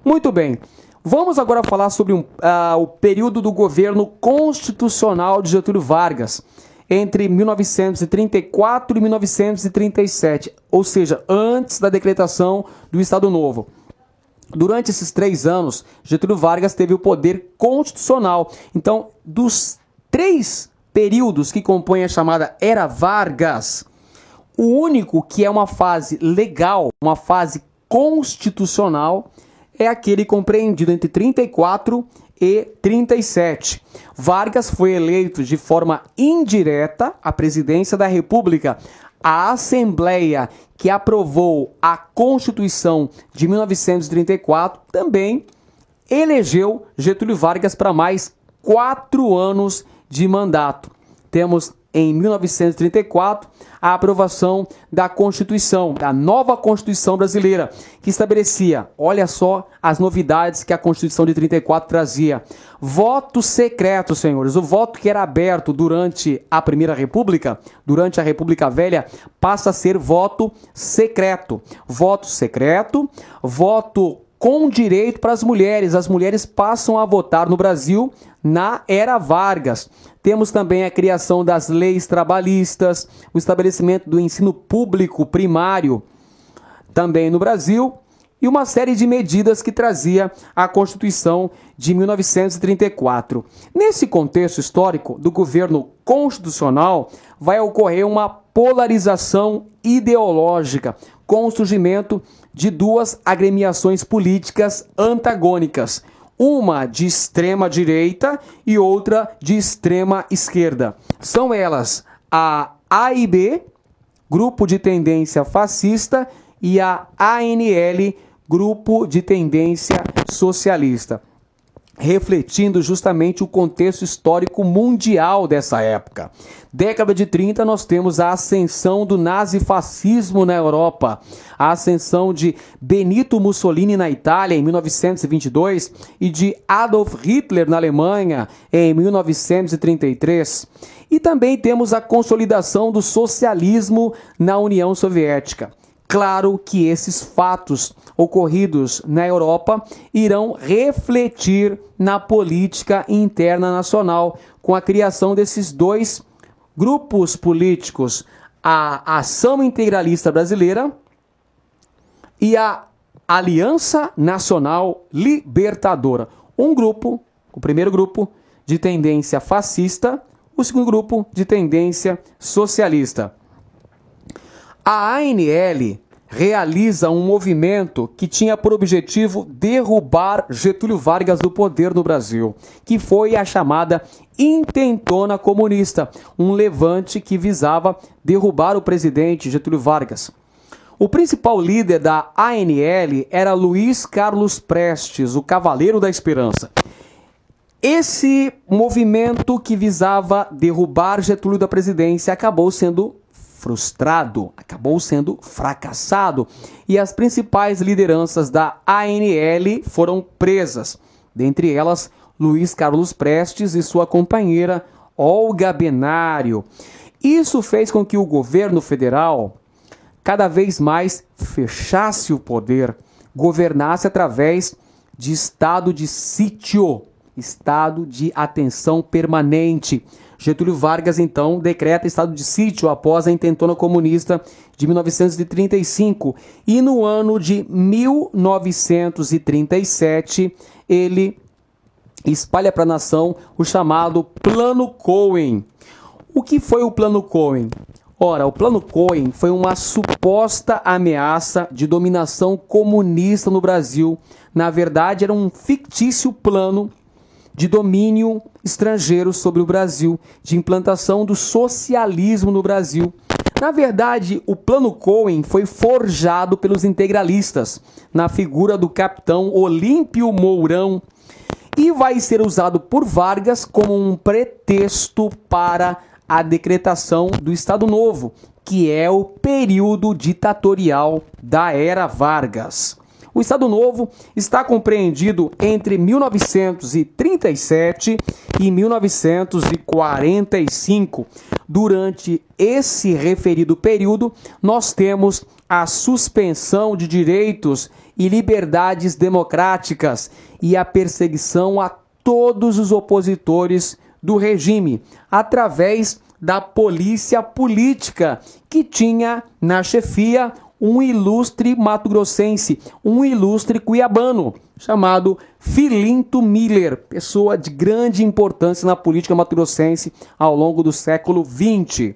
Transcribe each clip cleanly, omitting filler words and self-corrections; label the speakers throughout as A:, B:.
A: Muito bem. Vamos agora falar sobre o período do governo constitucional de Getúlio Vargas, entre 1934 e 1937, ou seja, antes da decretação do Estado Novo. Durante esses 3 anos, Getúlio Vargas teve o poder constitucional. Então, dos 3 períodos que compõem a chamada Era Vargas, o único que é uma fase legal, uma fase constitucional, é aquele compreendido entre 34 e 37. Vargas foi eleito de forma indireta à presidência da República. A Assembleia que aprovou a Constituição de 1934 também elegeu Getúlio Vargas para mais 4 anos de mandato. Temos em 1934 a aprovação da Constituição, da nova Constituição brasileira, que estabelecia, olha só as novidades que a Constituição de 34 trazia. Voto secreto, senhores. O voto que era aberto durante a Primeira República, durante a República Velha, passa a ser voto secreto. Voto secreto, voto com direito para as mulheres. As mulheres passam a votar no Brasil na Era Vargas. Temos também a criação das leis trabalhistas, o estabelecimento do ensino público primário também no Brasil e uma série de medidas que trazia a Constituição de 1934. Nesse contexto histórico do governo constitucional, vai ocorrer uma polarização ideológica com o surgimento de 2 agremiações políticas antagônicas. Uma de extrema direita e outra de extrema esquerda. São elas a AIB, Grupo de Tendência Fascista, e a ANL, Grupo de Tendência Socialista, refletindo justamente o contexto histórico mundial dessa época. Década de 30, nós temos a ascensão do nazifascismo na Europa, a ascensão de Benito Mussolini na Itália em 1922 e de Adolf Hitler na Alemanha em 1933. E também temos a consolidação do socialismo na União Soviética. Claro que esses fatos ocorridos na Europa irão refletir na política interna nacional, com a criação desses 2 grupos políticos, a Ação Integralista Brasileira e a Aliança Nacional Libertadora. Um grupo, o primeiro grupo, de tendência fascista, o segundo grupo de tendência socialista. A ANL realiza um movimento que tinha por objetivo derrubar Getúlio Vargas do poder no Brasil, que foi a chamada Intentona Comunista, um levante que visava derrubar o presidente Getúlio Vargas. O principal líder da ANL era Luiz Carlos Prestes, o Cavaleiro da Esperança. Esse movimento que visava derrubar Getúlio da presidência acabou sendo frustrado, acabou sendo fracassado, e as principais lideranças da ANL foram presas, dentre elas Luiz Carlos Prestes e sua companheira Olga Benário. Isso fez com que o governo federal cada vez mais fechasse o poder, governasse através de estado de sítio, estado de atenção permanente. Getúlio Vargas, então, decreta estado de sítio após a Intentona Comunista de 1935. E no ano de 1937, ele espalha para a nação o chamado Plano Cohen. O que foi o Plano Cohen? Ora, o Plano Cohen foi uma suposta ameaça de dominação comunista no Brasil. Na verdade, era um fictício plano de domínio estrangeiro sobre o Brasil, de implantação do socialismo no Brasil. Na verdade, o Plano Cohen foi forjado pelos integralistas, na figura do capitão Olímpio Mourão, e vai ser usado por Vargas como um pretexto para a decretação do Estado Novo, que é o período ditatorial da Era Vargas. O Estado Novo está compreendido entre 1937 e 1945. Durante esse referido período, nós temos a suspensão de direitos e liberdades democráticas e a perseguição a todos os opositores do regime, através da polícia política, que tinha na chefia um ilustre mato-grossense, um ilustre cuiabano, chamado Filinto Miller, pessoa de grande importância na política mato-grossense ao longo do século XX.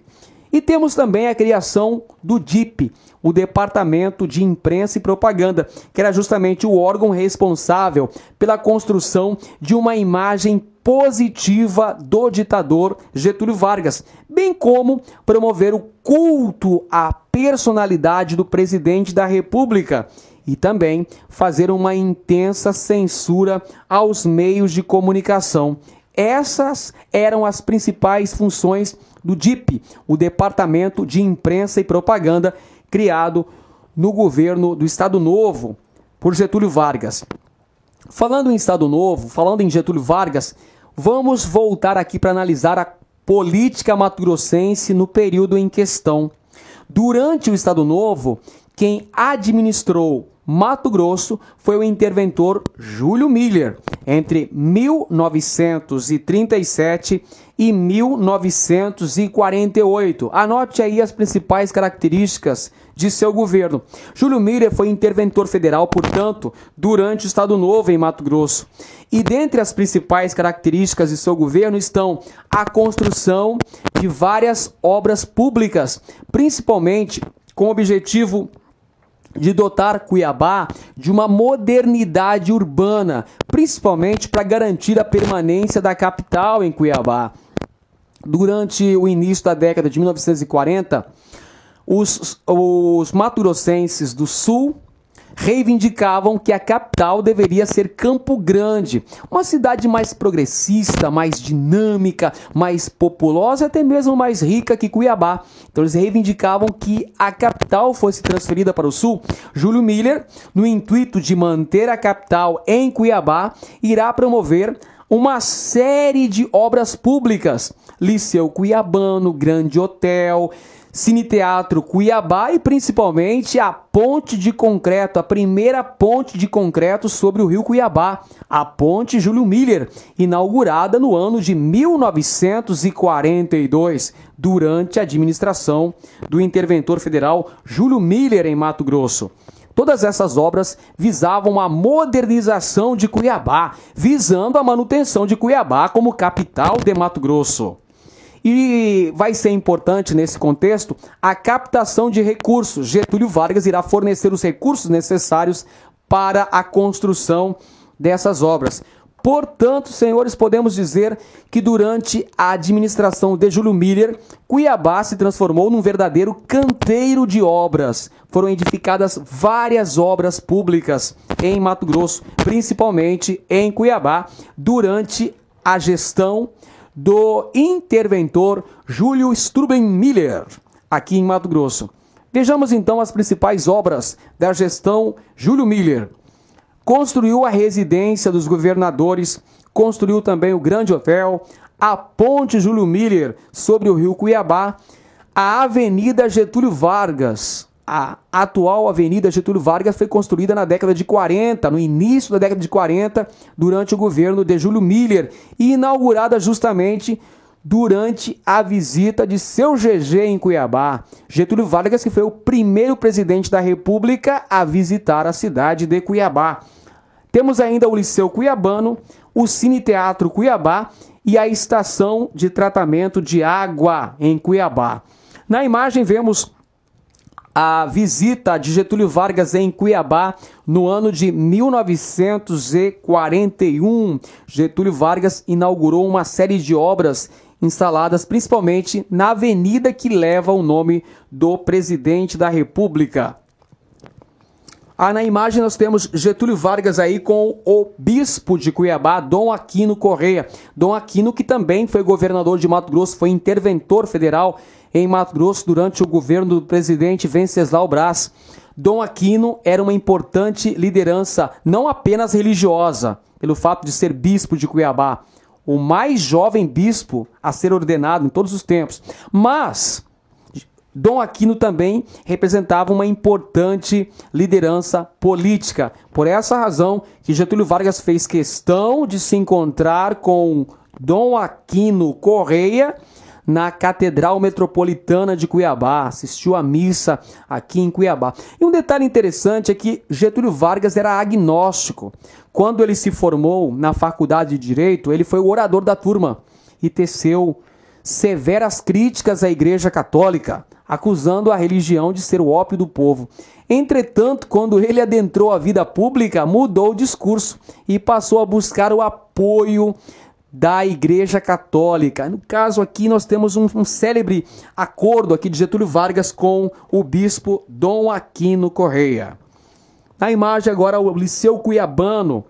A: E temos também a criação do DIP, o Departamento de Imprensa e Propaganda, que era justamente o órgão responsável pela construção de uma imagem positiva do ditador Getúlio Vargas, bem como promover o culto à personalidade do presidente da República e também fazer uma intensa censura aos meios de comunicação. Essas eram as principais funções do DIP, o Departamento de Imprensa e Propaganda, criado no governo do Estado Novo por Getúlio Vargas. Falando em Estado Novo, falando em Getúlio Vargas, vamos voltar aqui para analisar a política mato-grossense no período em questão. Durante o Estado Novo, quem administrou Mato Grosso foi o interventor Júlio Miller, entre 1937 e 1948. Anote aí as principais características de seu governo. Júlio Miller foi interventor federal, portanto, durante o Estado Novo em Mato Grosso. E dentre as principais características de seu governo estão a construção de várias obras públicas, principalmente com o objetivo de dotar Cuiabá de uma modernidade urbana, principalmente para garantir a permanência da capital em Cuiabá. Durante o início da década de 1940, os mato-grossenses do Sul reivindicavam que a capital deveria ser Campo Grande, uma cidade mais progressista, mais dinâmica, mais populosa e até mesmo mais rica que Cuiabá. Então eles reivindicavam que a capital fosse transferida para o Sul. Júlio Miller, no intuito de manter a capital em Cuiabá, irá promover uma série de obras públicas: Liceu Cuiabano, Grande Hotel, Cine Teatro Cuiabá e principalmente a ponte de concreto, a primeira ponte de concreto sobre o rio Cuiabá, a Ponte Júlio Miller, inaugurada no ano de 1942, durante a administração do interventor federal Júlio Miller em Mato Grosso. Todas essas obras visavam a modernização de Cuiabá, visando a manutenção de Cuiabá como capital de Mato Grosso. E vai ser importante nesse contexto a captação de recursos. Getúlio Vargas irá fornecer os recursos necessários para a construção dessas obras. Portanto, senhores, podemos dizer que durante a administração de Júlio Miller, Cuiabá se transformou num verdadeiro canteiro de obras. Foram edificadas várias obras públicas em Mato Grosso, principalmente em Cuiabá, durante a gestão do interventor Júlio Struben Miller, aqui em Mato Grosso. Vejamos então as principais obras da gestão Júlio Miller. Construiu a residência dos governadores, construiu também o Grande Hotel, a Ponte Júlio Miller sobre o rio Cuiabá, a Avenida Getúlio Vargas. A atual Avenida Getúlio Vargas foi construída na década de 40, no início da década de 40, durante o governo de Júlio Miller, e inaugurada justamente durante a visita de seu GG em Cuiabá. Getúlio Vargas, que foi o primeiro presidente da República a visitar a cidade de Cuiabá. Temos ainda o Liceu Cuiabano, o Cine Teatro Cuiabá e a Estação de Tratamento de Água em Cuiabá. Na imagem vemos a visita de Getúlio Vargas em Cuiabá no ano de 1941. Getúlio Vargas inaugurou uma série de obras instaladas principalmente na avenida que leva o nome do presidente da República. Na imagem nós temos Getúlio Vargas aí com o bispo de Cuiabá, Dom Aquino Correia. Dom Aquino, que também foi governador de Mato Grosso, foi interventor federal em Mato Grosso durante o governo do presidente Venceslau Braz. Dom Aquino era uma importante liderança, não apenas religiosa, pelo fato de ser bispo de Cuiabá. o mais jovem bispo a ser ordenado em todos os tempos. Mas Dom Aquino também representava uma importante liderança política. Por essa razão que Getúlio Vargas fez questão de se encontrar com Dom Aquino Correia na Catedral Metropolitana de Cuiabá, assistiu à missa aqui em Cuiabá. E um detalhe interessante é que Getúlio Vargas era agnóstico. Quando ele se formou na Faculdade de Direito, ele foi o orador da turma e teceu severas críticas à Igreja Católica, acusando a religião de ser o ópio do povo. Entretanto, quando ele adentrou a vida pública, mudou o discurso e passou a buscar o apoio da Igreja Católica. No caso aqui nós temos um célebre acordo aqui de Getúlio Vargas com o bispo Dom Aquino Correia. Na imagem agora o Liceu Cuiabano,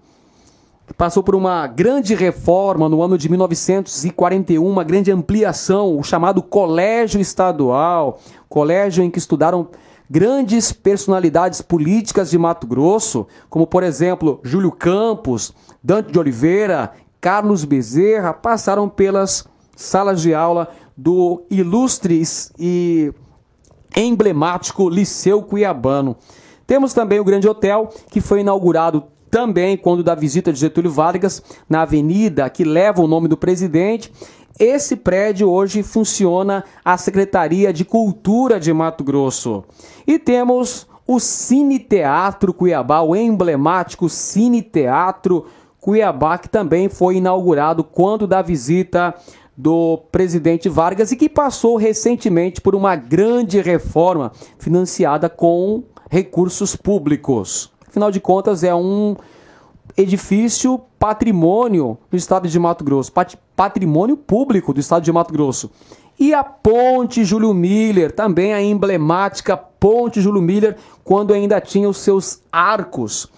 A: que passou por uma grande reforma no ano de 1941, uma grande ampliação, o chamado Colégio Estadual, colégio em que estudaram grandes personalidades políticas de Mato Grosso, como por exemplo Júlio Campos, Dante de Oliveira, Carlos Bezerra, passaram pelas salas de aula do ilustre e emblemático Liceu Cuiabano. Temos também o Grande Hotel, que foi inaugurado também quando da visita de Getúlio Vargas, na avenida que leva o nome do presidente. Esse prédio hoje funciona a Secretaria de Cultura de Mato Grosso. E temos o Cine Teatro Cuiabá, o emblemático Cine Teatro Cuiabá, que também foi inaugurado quando da visita do presidente Vargas e que passou recentemente por uma grande reforma financiada com recursos públicos. Afinal de contas, é um edifício patrimônio do estado de Mato Grosso, patrimônio público do estado de Mato Grosso. E a Ponte Júlio Miller, também a emblemática Ponte Júlio Miller, quando ainda tinha os seus arcos,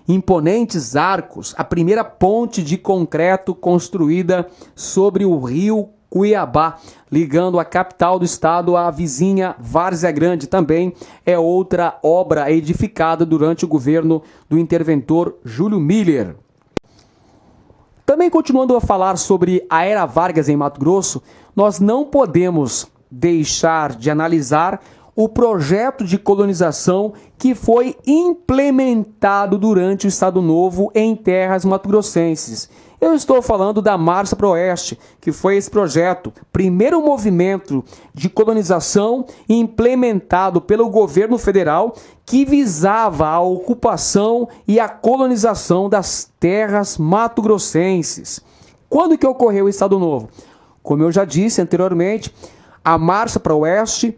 A: imponentes arcos, a primeira ponte de concreto construída sobre o rio Cuiabá, ligando a capital do estado à vizinha Várzea Grande. Também é outra obra edificada durante o governo do interventor Júlio Miller. Também continuando a falar sobre a Era Vargas em Mato Grosso, nós não podemos deixar de analisar o projeto de colonização que foi implementado durante o Estado Novo em terras mato-grossenses. Eu estou falando da Marcha para o Oeste, que foi esse projeto, primeiro movimento de colonização implementado pelo governo federal que visava a ocupação e a colonização das terras mato-grossenses. Quando que ocorreu o Estado Novo? Como eu já disse anteriormente, a Marcha para o Oeste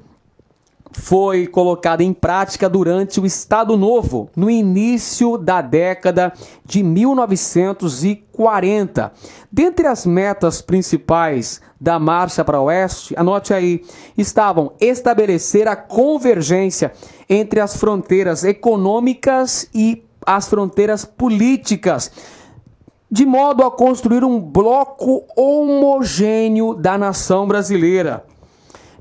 A: foi colocada em prática durante o Estado Novo, no início da década de 1940. Dentre as metas principais da Marcha para o Oeste, anote aí, estavam estabelecer a convergência entre as fronteiras econômicas e as fronteiras políticas, de modo a construir um bloco homogêneo da nação brasileira.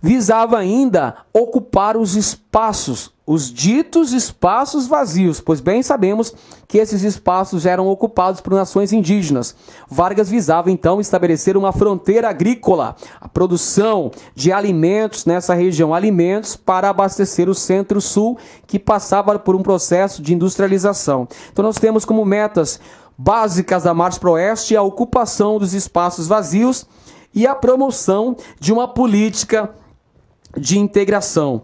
A: Visava ainda ocupar os espaços, os ditos espaços vazios, pois bem sabemos que esses espaços eram ocupados por nações indígenas. Vargas visava então estabelecer uma fronteira agrícola, a produção de alimentos nessa região, alimentos para abastecer o Centro-Sul, que passava por um processo de industrialização. Então nós temos como metas básicas da Marcha para o Oeste a ocupação dos espaços vazios e a promoção de uma política de integração,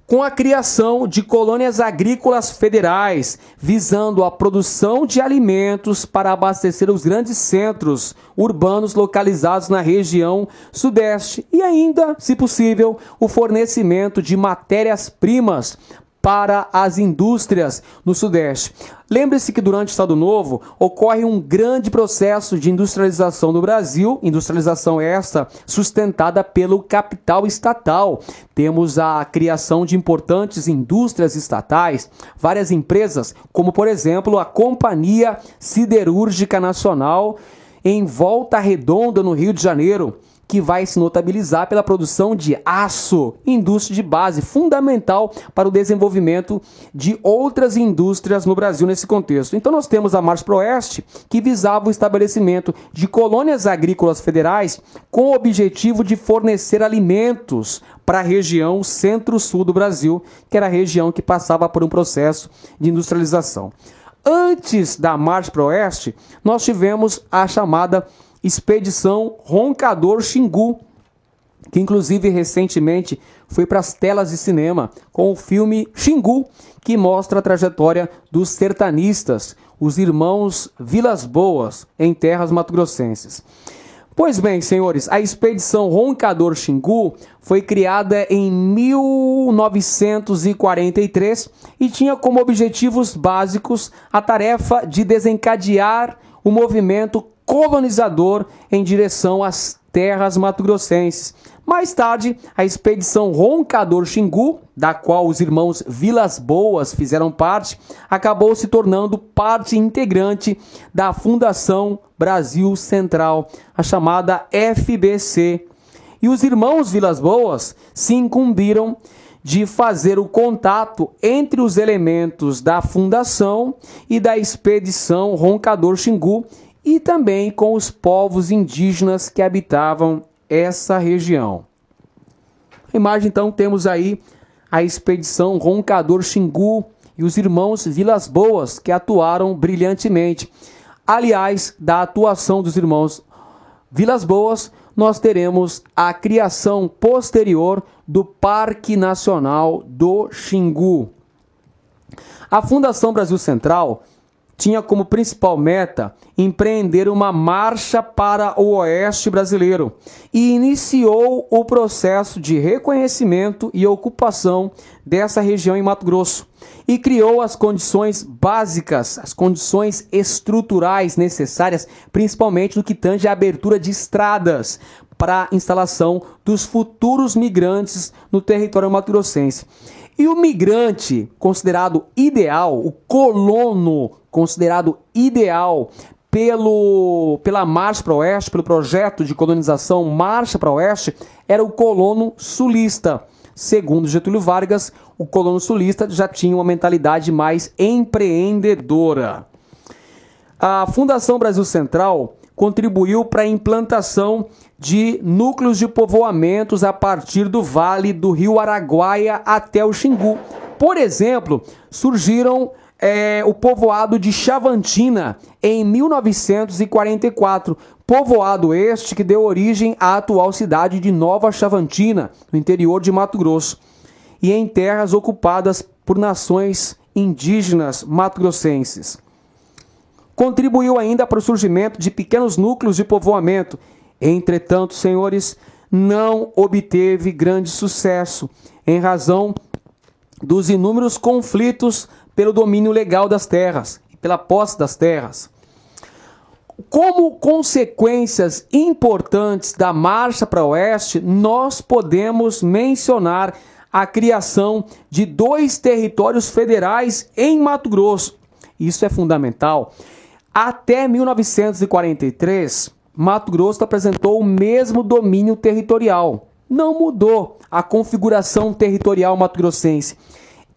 A: com a criação de colônias agrícolas federais, visando a produção de alimentos para abastecer os grandes centros urbanos localizados na região sudeste e ainda, se possível, o fornecimento de matérias-primas para as indústrias no Sudeste. Lembre-se que durante o Estado Novo ocorre um grande processo de industrialização do Brasil, industrialização esta sustentada pelo capital estatal. Temos a criação de importantes indústrias estatais, várias empresas, como por exemplo a Companhia Siderúrgica Nacional em Volta Redonda, no Rio de Janeiro, que vai se notabilizar pela produção de aço, indústria de base, fundamental para o desenvolvimento de outras indústrias no Brasil nesse contexto. Então nós temos a Marcha para o Oeste, que visava o estabelecimento de colônias agrícolas federais com o objetivo de fornecer alimentos para a região centro-sul do Brasil, que era a região que passava por um processo de industrialização. Antes da Marcha para o Oeste, nós tivemos a chamada Expedição Roncador Xingu, que inclusive recentemente foi para as telas de cinema com o filme Xingu, que mostra a trajetória dos sertanistas, os irmãos Vilas Boas, em terras mato-grossenses. Pois bem, senhores, a Expedição Roncador Xingu foi criada em 1943 e tinha como objetivos básicos a tarefa de desencadear o movimento colonizador em direção às terras mato-grossenses. Mais tarde, a Expedição Roncador Xingu, da qual os irmãos Vilas Boas fizeram parte, acabou se tornando parte integrante da Fundação Brasil Central, a chamada FBC. E os irmãos Vilas Boas se incumbiram de fazer o contato entre os elementos da Fundação e da Expedição Roncador Xingu e também com os povos indígenas que habitavam essa região. A imagem, então, temos aí a Expedição Roncador Xingu e os irmãos Vilas Boas, que atuaram brilhantemente. Aliás, da atuação dos irmãos Vilas Boas, nós teremos a criação posterior do Parque Nacional do Xingu. A Fundação Brasil Central tinha como principal meta empreender uma marcha para o Oeste brasileiro e iniciou o processo de reconhecimento e ocupação dessa região em Mato Grosso e criou as condições básicas, as condições estruturais necessárias, principalmente no que tange à abertura de estradas para a instalação dos futuros migrantes no território mato-grossense. E o migrante considerado ideal, o colono considerado ideal pela Marcha para o Oeste, pelo projeto de colonização Marcha para o Oeste, era o colono sulista. Segundo Getúlio Vargas, o colono sulista já tinha uma mentalidade mais empreendedora. A Fundação Brasil Central contribuiu para a implantação de núcleos de povoamentos a partir do vale do rio Araguaia até o Xingu. Por exemplo, surgiram o povoado de Chavantina em 1944, povoado este que deu origem à atual cidade de Nova Chavantina, no interior de Mato Grosso, e em terras ocupadas por nações indígenas mato-grossenses. Contribuiu ainda para o surgimento de pequenos núcleos de povoamento. Entretanto, senhores, não obteve grande sucesso, em razão dos inúmeros conflitos pelo domínio legal das terras e pela posse das terras. Como consequências importantes da Marcha para o Oeste, nós podemos mencionar a criação de 2 territórios federais em Mato Grosso. Isso é fundamental. Até 1943, Mato Grosso apresentou o mesmo domínio territorial. Não mudou a configuração territorial mato-grossense.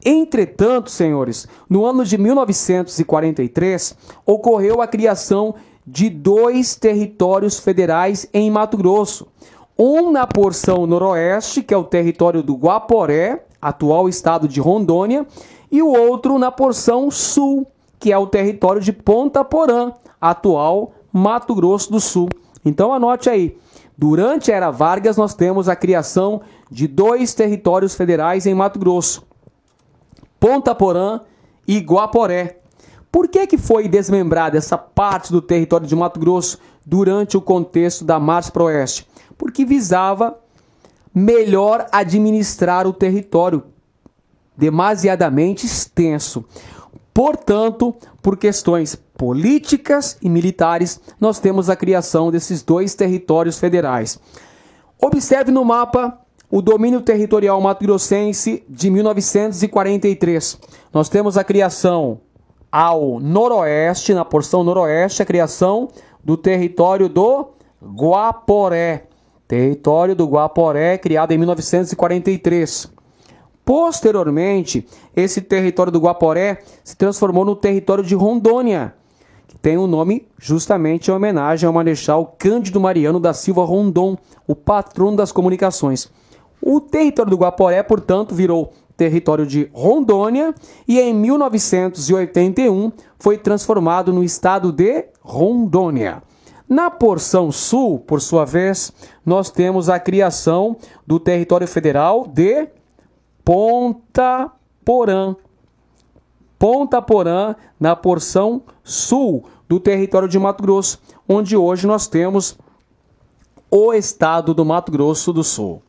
A: Entretanto, senhores, no ano de 1943, ocorreu a criação de 2 territórios federais em Mato Grosso. Um na porção noroeste, que é o território do Guaporé, atual estado de Rondônia, e o outro na porção sul, que é o território de Ponta Porã, atual Mato Grosso do Sul. Então anote aí, durante a Era Vargas nós temos a criação de 2 territórios federais em Mato Grosso, Ponta Porã e Guaporé. Por que foi desmembrada essa parte do território de Mato Grosso durante o contexto da Marcha para o Oeste? Porque visava melhor administrar o território, demasiadamente extenso. Portanto, por questões políticas e militares, nós temos a criação desses 2 territórios federais. Observe no mapa o domínio territorial mato-grossense de 1943. Nós temos a criação ao noroeste, na porção noroeste, a criação do território do Guaporé, Território do Guaporé, criado em 1943. Posteriormente, esse território do Guaporé se transformou no território de Rondônia, que tem o nome justamente em homenagem ao Marechal Cândido Mariano da Silva Rondon, o patrono das comunicações. O território do Guaporé, portanto, virou território de Rondônia e em 1981 foi transformado no estado de Rondônia. Na porção sul, por sua vez, nós temos a criação do território federal de Ponta Porã. Ponta Porã, na porção sul do território de Mato Grosso, onde hoje nós temos o estado do Mato Grosso do Sul.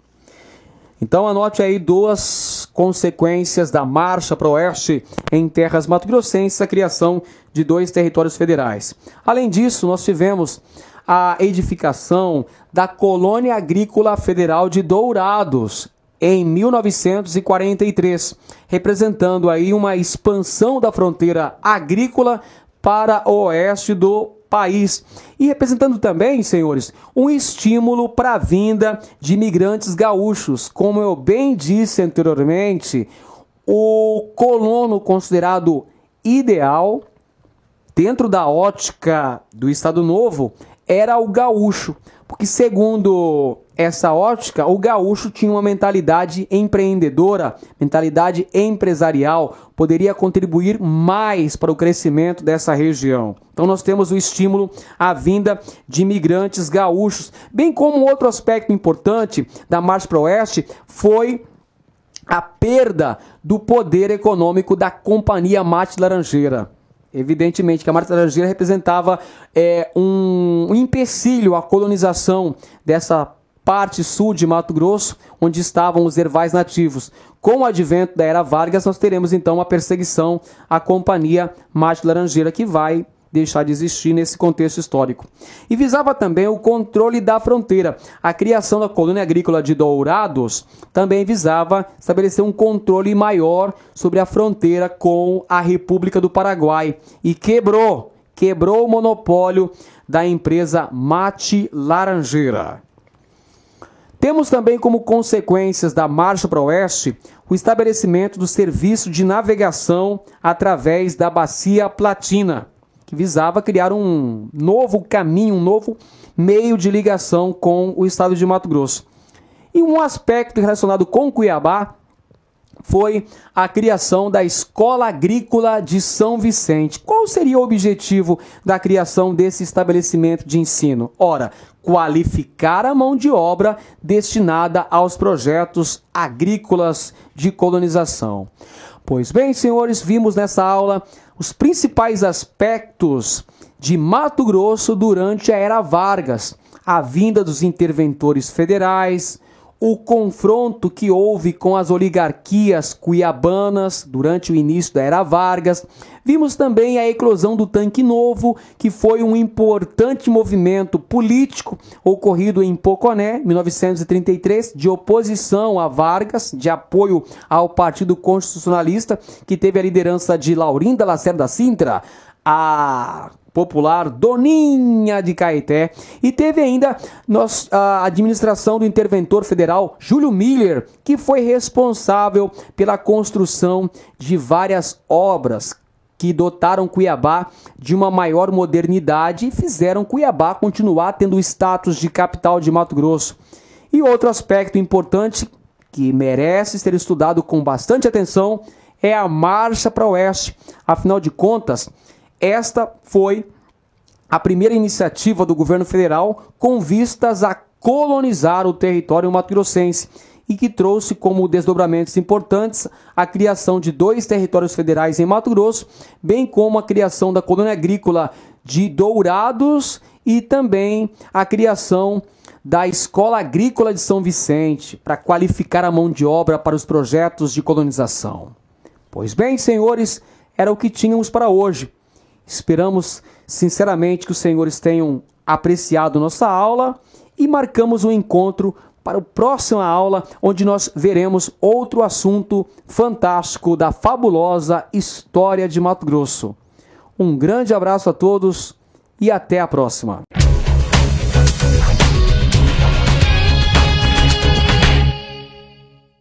A: Então anote aí duas consequências da marcha para o oeste em terras mato-grossenses, a criação de 2 territórios federais. Além disso, nós tivemos a edificação da Colônia Agrícola Federal de Dourados, em 1943, representando aí uma expansão da fronteira agrícola para o oeste do país e representando também, senhores, um estímulo para a vinda de imigrantes gaúchos. Como eu bem disse anteriormente, o colono considerado ideal dentro da ótica do Estado Novo era o gaúcho, porque segundo essa ótica, o gaúcho tinha uma mentalidade empreendedora, mentalidade empresarial, poderia contribuir mais para o crescimento dessa região. Então nós temos o estímulo à vinda de imigrantes gaúchos, bem como outro aspecto importante da Marcha para o Oeste foi a perda do poder econômico da Companhia Mate Laranjeira. Evidentemente que a Mate Laranjeira representava um empecilho à colonização dessa parte sul de Mato Grosso, onde estavam os ervais nativos. Com o advento da Era Vargas, nós teremos então uma perseguição à Companhia Mate Laranjeira, que vai deixar de existir nesse contexto histórico. E visava também o controle da fronteira. A criação da Colônia Agrícola de Dourados também visava estabelecer um controle maior sobre a fronteira com a República do Paraguai e quebrou o monopólio da empresa Mate Laranjeira. Temos também como consequências da Marcha para o Oeste o estabelecimento do serviço de navegação através da Bacia Platina, que visava criar um novo caminho, um novo meio de ligação com o estado de Mato Grosso. E um aspecto relacionado com Cuiabá foi a criação da Escola Agrícola de São Vicente. Qual seria o objetivo da criação desse estabelecimento de ensino? Ora, qualificar a mão de obra destinada aos projetos agrícolas de colonização. Pois bem, senhores, vimos nessa aula os principais aspectos de Mato Grosso durante a Era Vargas, a vinda dos interventores federais, o confronto que houve com as oligarquias cuiabanas durante o início da Era Vargas. Vimos também a eclosão do Tanque Novo, que foi um importante movimento político ocorrido em Poconé, 1933, de oposição a Vargas, de apoio ao Partido Constitucionalista, que teve a liderança de Laurinda Lacerda Sintra, a popular Doninha de Caeté, e teve ainda a administração do interventor federal Júlio Miller, que foi responsável pela construção de várias obras que dotaram Cuiabá de uma maior modernidade e fizeram Cuiabá continuar tendo o status de capital de Mato Grosso. E outro aspecto importante que merece ser estudado com bastante atenção é a Marcha para o Oeste. Afinal de contas, esta foi a primeira iniciativa do governo federal com vistas a colonizar o território mato-grossense e que trouxe como desdobramentos importantes a criação de 2 territórios federais em Mato Grosso, bem como a criação da Colônia Agrícola de Dourados e também a criação da Escola Agrícola de São Vicente para qualificar a mão de obra para os projetos de colonização. Pois bem, senhores, era o que tínhamos para hoje. Esperamos sinceramente que os senhores tenham apreciado nossa aula e marcamos um encontro para a próxima aula, onde nós veremos outro assunto fantástico da fabulosa história de Mato Grosso. Um grande abraço a todos e até a próxima.